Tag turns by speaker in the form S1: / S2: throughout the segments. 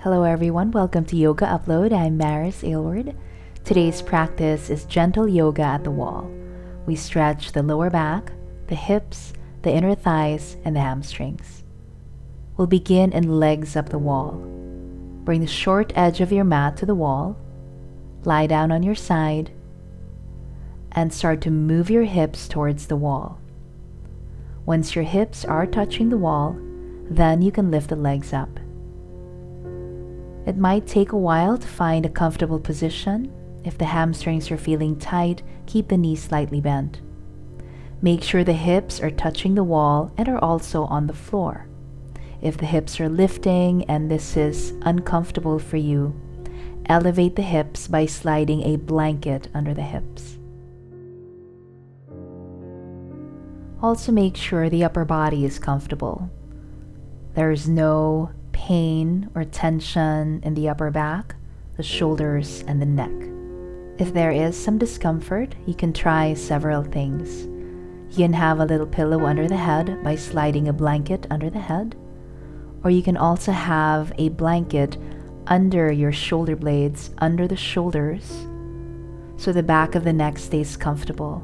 S1: Hello everyone, welcome to Yoga Upload. I'm Maris Aylward. Today's practice is gentle yoga at the wall. We stretch the lower back, the hips, the inner thighs, and the hamstrings. We'll begin in legs up the wall. Bring the short edge of your mat to the wall, lie down on your side, and start to move your hips towards the wall. Once your hips are touching the wall, then you can lift the legs up. It might take a while to find a comfortable position. If the hamstrings are feeling tight, keep the knees slightly bent. Make sure the hips are touching the wall and are also on the floor. If the hips are lifting and this is uncomfortable for you, elevate the hips by sliding a blanket under the hips. Also make sure the upper body is comfortable. There is no pain or tension in the upper back, the shoulders, and the neck. If there is some discomfort, you can try several things. You can have a little pillow under the head by sliding a blanket under the head, or you can also have a blanket under your shoulder blades, under the shoulders, so the back of the neck stays comfortable.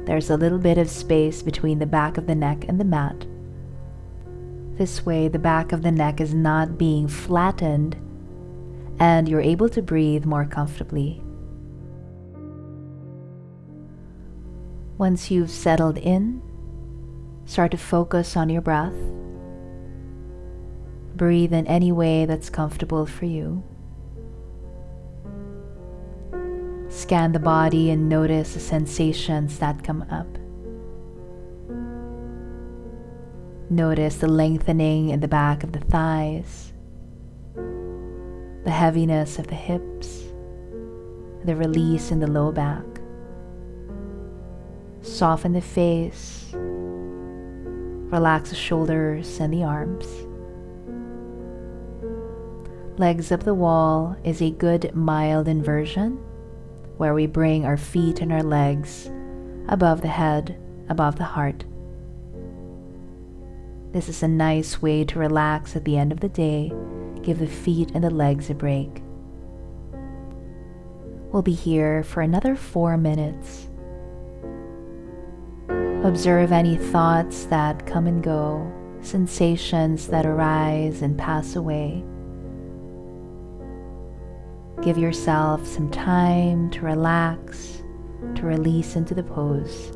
S1: There's a little bit of space between the back of the neck and the mat. This way, the back of the neck is not being flattened and you're able to breathe more comfortably. Once you've settled in, start to focus on your breath. Breathe in any way that's comfortable for you. Scan the body and notice the sensations that come up. Notice the lengthening in the back of the thighs, the heaviness of the hips, the release in the low back. Soften the face, relax the shoulders and the arms. Legs up the wall is a good mild inversion where we bring our feet and our legs above the head, above the heart. This is a nice way to relax at the end of the day. Give the feet and the legs a break. We'll be here for another 4 minutes. Observe any thoughts that come and go, sensations that arise and pass away. Give yourself some time to relax, to release into the pose.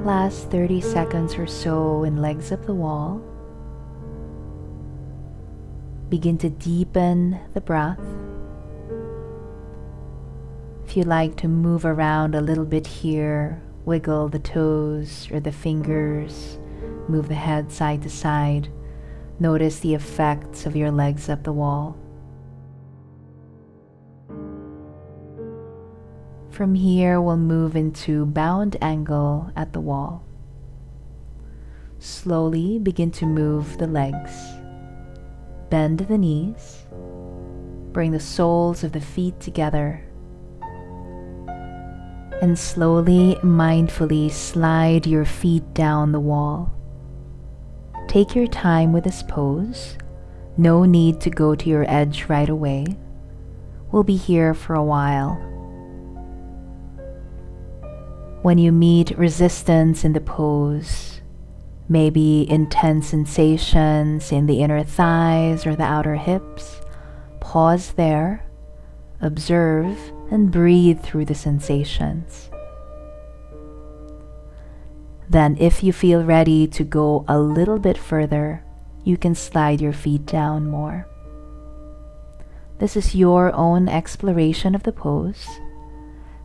S1: Last 30 seconds or so in legs up the wall. Begin to deepen the breath. If you like to move around a little bit here, wiggle the toes or the fingers, move the head side to side. Notice the effects of your legs up the wall. From here, we'll move into bound angle at the wall. Slowly begin to move the legs. Bend the knees. Bring the soles of the feet together. And slowly, mindfully slide your feet down the wall. Take your time with this pose. No need to go to your edge right away. We'll be here for a while. When you meet resistance in the pose, maybe intense sensations in the inner thighs or the outer hips, pause there, observe, and breathe through the sensations. Then, if you feel ready to go a little bit further, you can slide your feet down more. This is your own exploration of the pose.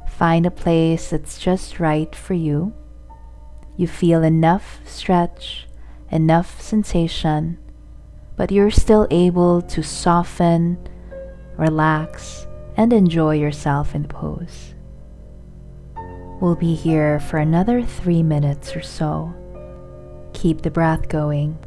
S1: Find a place that's just right for you. You feel enough stretch, enough sensation, but you're still able to soften, relax, and enjoy yourself in the pose. We'll be here for another 3 minutes or so. Keep the breath going.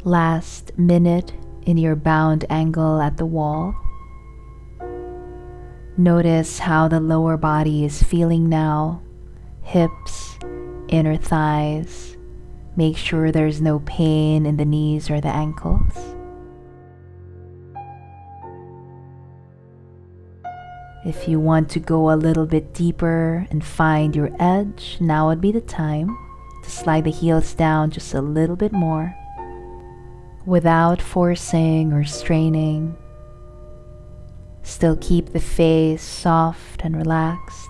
S1: Last minute in your bound angle at the wall. Notice how the lower body is feeling now. Hips, inner thighs. Make sure there's no pain in the knees or the ankles. If you want to go a little bit deeper and find your edge, now would be the time to slide the heels down just a little bit more. Without forcing or straining. Still keep the face soft and relaxed.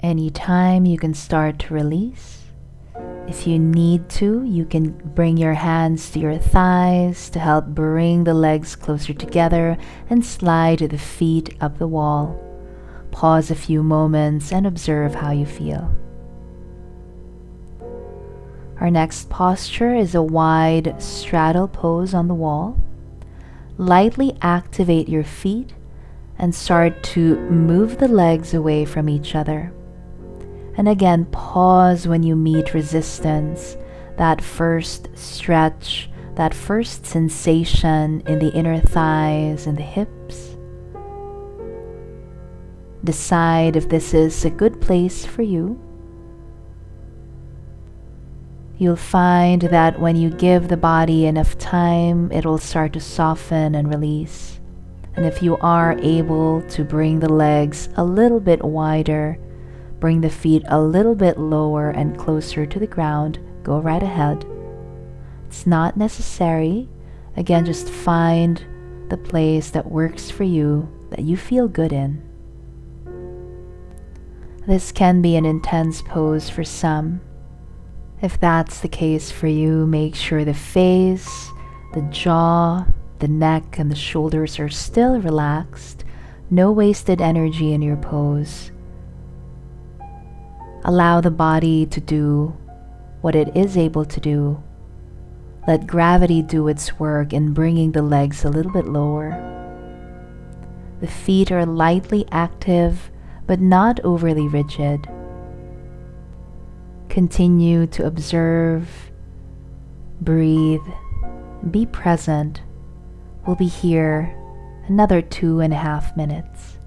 S1: Anytime you can start to release. If you need to, you can bring your hands to your thighs to help bring the legs closer together and slide the feet up the wall. Pause a few moments and observe how you feel. Our next posture is a wide straddle pose on the wall. Lightly activate your feet and start to move the legs away from each other. And again, pause when you meet resistance, that first stretch, that first sensation in the inner thighs and the hips. Decide if this is a good place for you. You'll find that when you give the body enough time, it will start to soften and release. And if you are able to bring the legs a little bit wider, bring the feet a little bit lower and closer to the ground, go right ahead. It's not necessary. Again, just find the place that works for you, that you feel good in. This can be an intense pose for some. If that's the case for you, make sure the face, the jaw, the neck, and the shoulders are still relaxed. No wasted energy in your pose. Allow the body to do what it is able to do. Let gravity do its work in bringing the legs a little bit lower. The feet are lightly active, but not overly rigid. Continue to observe, breathe, be present. We'll be here another 2.5 minutes.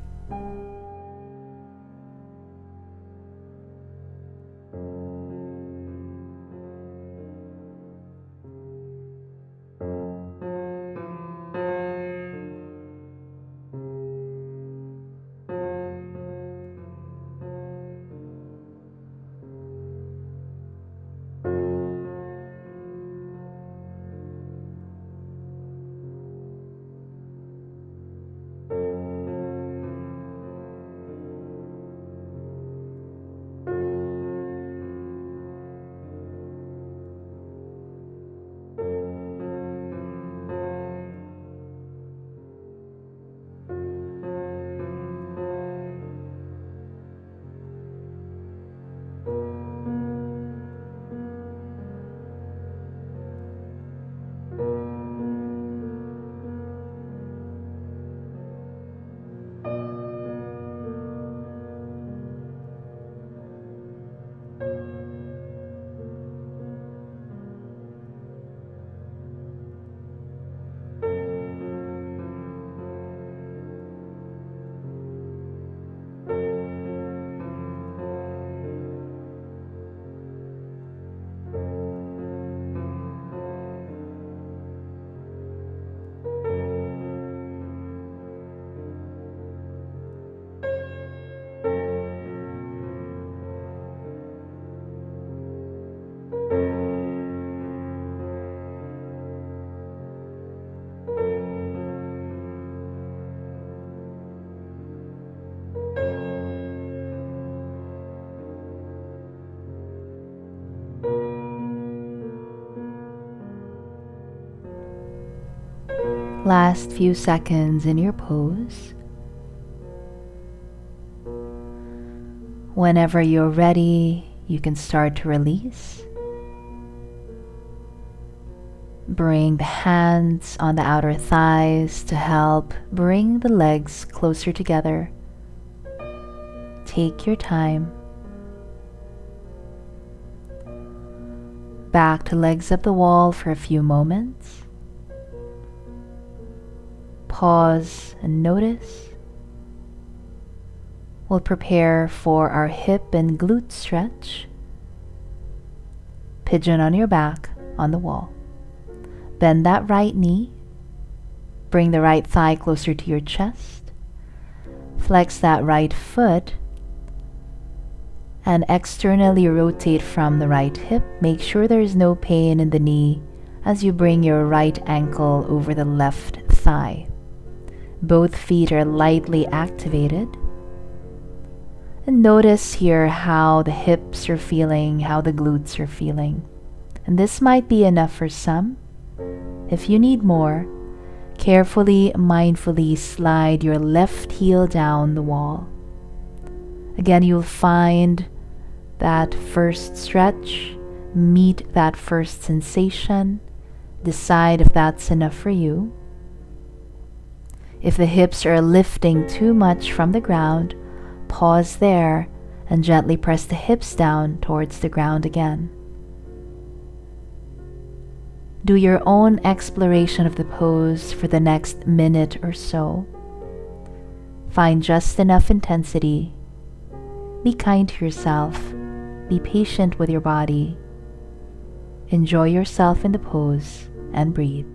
S1: Last few seconds in your pose. Whenever you're ready, you can start to release. Bring the hands on the outer thighs to help bring the legs closer together. Take your time. Back to legs up the wall for a few moments. Pause and notice. We'll prepare for our hip and glute stretch. Pigeon on your back on the wall. Bend that right knee. Bring the right thigh closer to your chest. Flex that right foot and externally rotate from the right hip. Make sure there is no pain in the knee as you bring your right ankle over the left thigh. Both feet are lightly activated. And notice here how the hips are feeling, how the glutes are feeling. And this might be enough for some. If you need more, carefully, mindfully slide your left heel down the wall. Again, you'll find that first stretch, meet that first sensation, decide if that's enough for you. If the hips are lifting too much from the ground, pause there and gently press the hips down towards the ground again. Do your own exploration of the pose for the next minute or so. Find just enough intensity. Be kind to yourself. Be patient with your body. Enjoy yourself in the pose and breathe.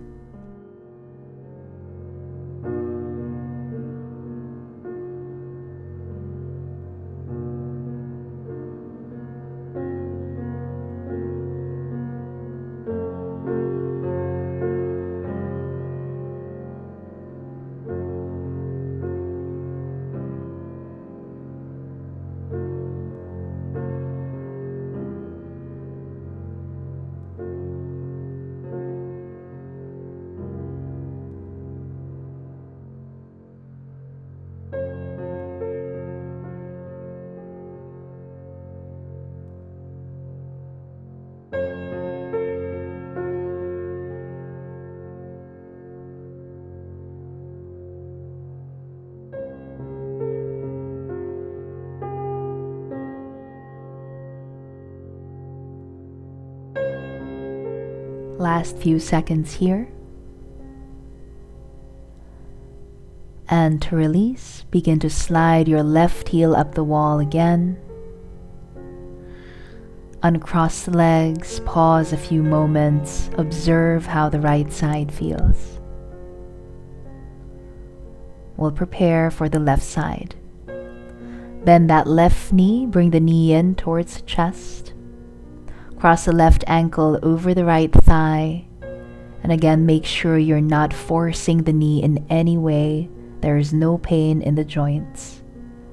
S1: Last few seconds here. And to release, begin to slide your left heel up the wall again. Uncross the legs, pause a few moments, observe how the right side feels. We'll prepare for the left side. Bend that left knee, bring the knee in towards the chest. Cross the left ankle over the right thigh. And again, make sure you're not forcing the knee in any way. There is no pain in the joints.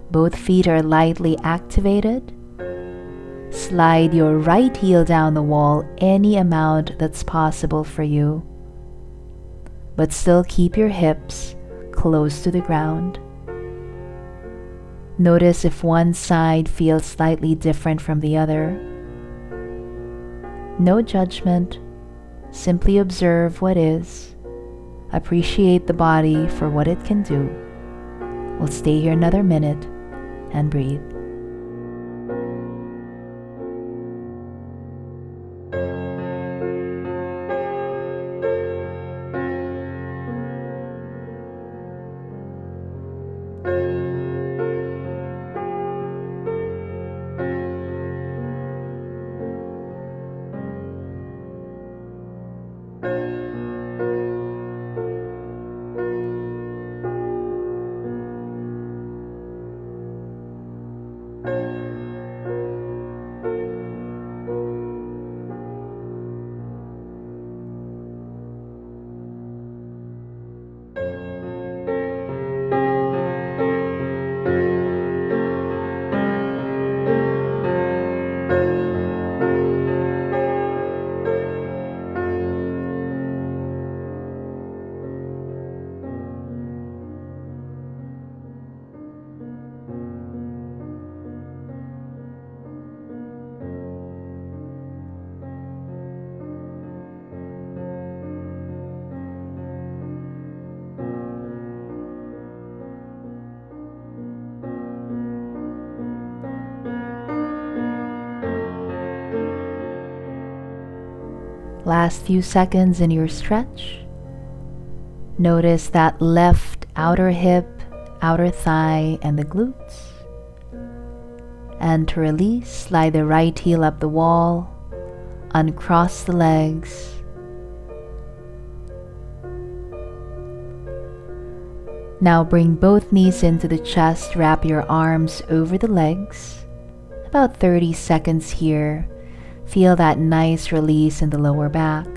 S1: Both feet are lightly activated. Slide your right heel down the wall any amount that's possible for you. But still keep your hips close to the ground. Notice if one side feels slightly different from the other. No judgment, simply observe what is. Appreciate the body for what it can do. We'll stay here another minute and breathe. Last few seconds in your stretch. Notice that left outer hip, outer thigh, and the glutes. And to release, slide the right heel up the wall, uncross the legs. Now bring both knees into the chest, wrap your arms over the legs. About 30 seconds here. Feel that nice release in the lower back.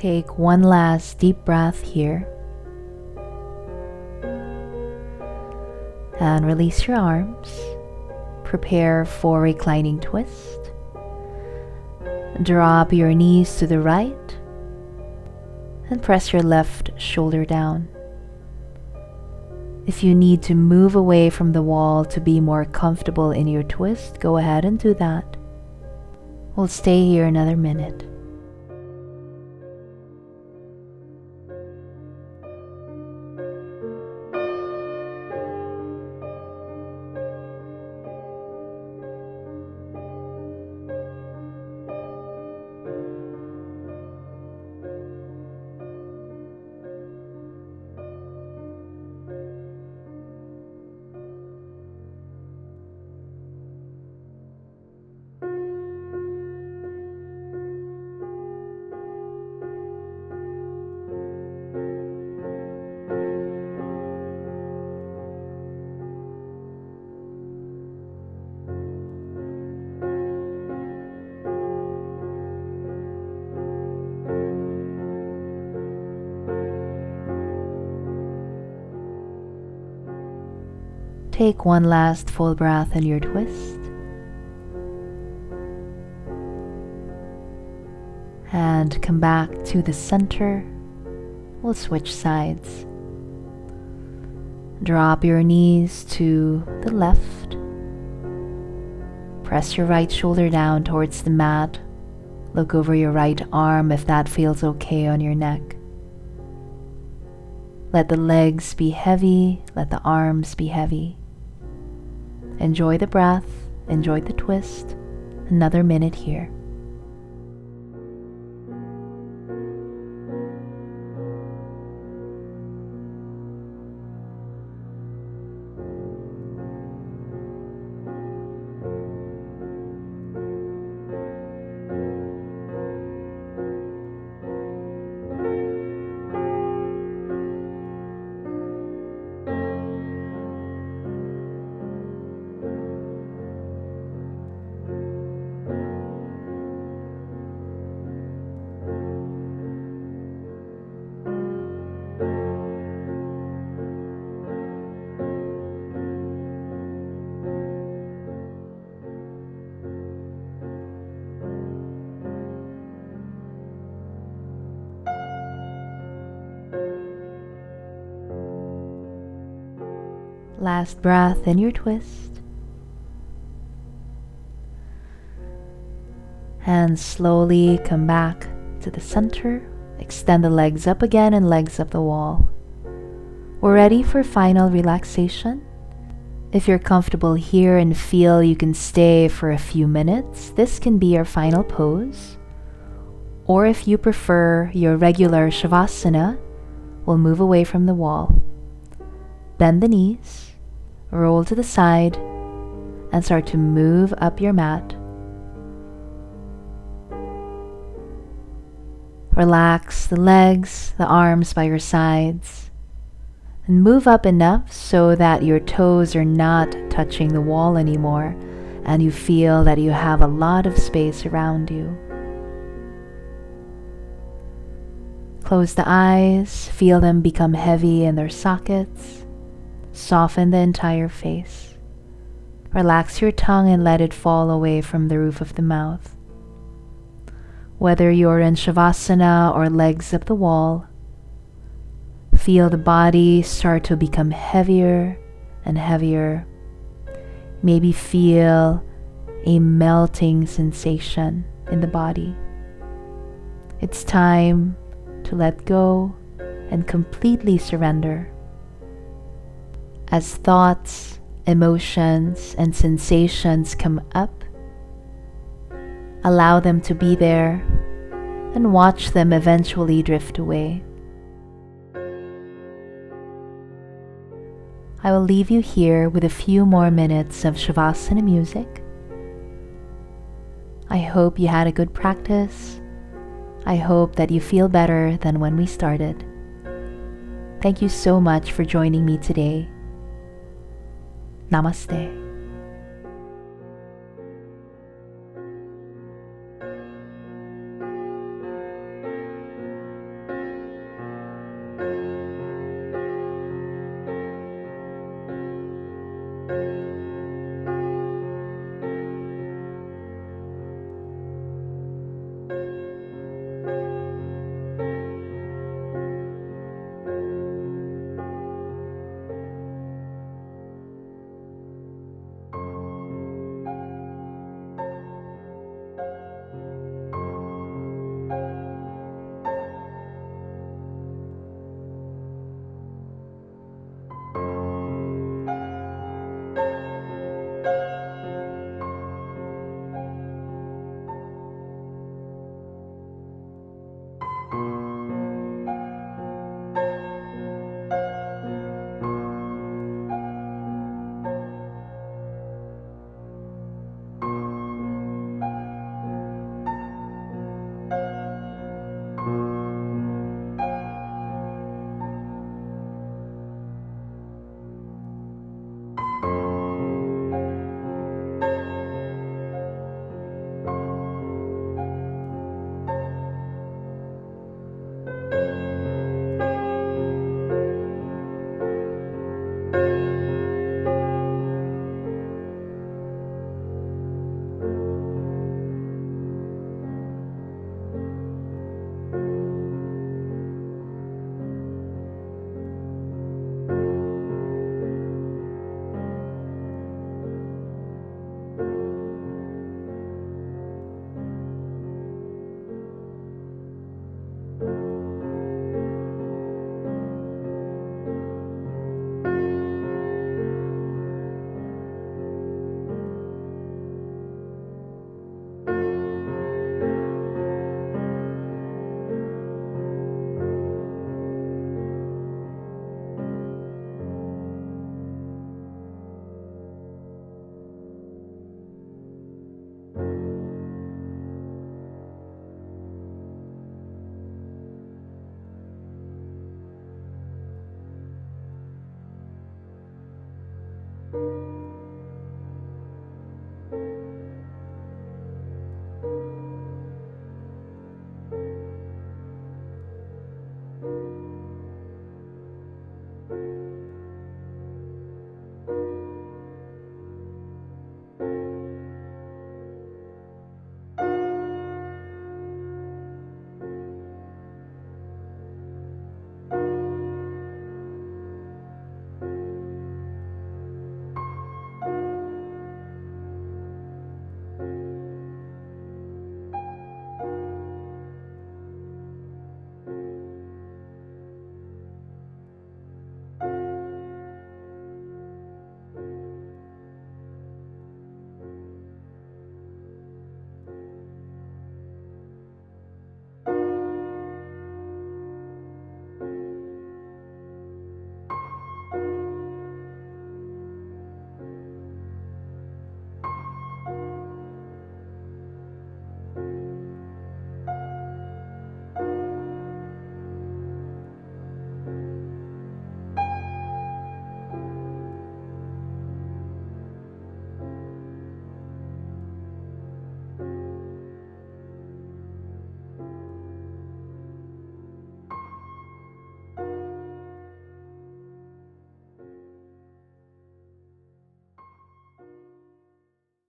S1: Take one last deep breath here. And release your arms. Prepare for reclining twist. Drop your knees to the right and press your left shoulder down. If you need to move away from the wall to be more comfortable in your twist, go ahead and do that. We'll stay here another minute. Take one last full breath in your twist. And come back to the center. We'll switch sides. Drop your knees to the left. Press your right shoulder down towards the mat. Look over your right arm if that feels okay on your neck. Let the legs be heavy, let the arms be heavy. Enjoy the breath, enjoy the twist. Another minute here. Last breath in your twist. And slowly come back to the center. Extend the legs up again and legs up the wall. We're ready for final relaxation. If you're comfortable here and feel you can stay for a few minutes, this can be your final pose. Or if you prefer your regular Savasana, we'll move away from the wall. Bend the knees. Roll to the side and start to move up your mat. Relax the legs, the arms by your sides, and move up enough so that your toes are not touching the wall anymore and you feel that you have a lot of space around you. Close the eyes, feel them become heavy in their sockets. Soften the entire face. Relax your tongue and let it fall away from the roof of the mouth. Whether you're in Shavasana or legs up the wall, feel the body start to become heavier and heavier. Maybe feel a melting sensation in the body. It's time to let go and completely surrender. As thoughts, emotions, and sensations come up, allow them to be there and watch them eventually drift away. I will leave you here with a few more minutes of Shavasana music. I hope you had a good practice. I hope that you feel better than when we started. Thank you so much for joining me today. Namaste.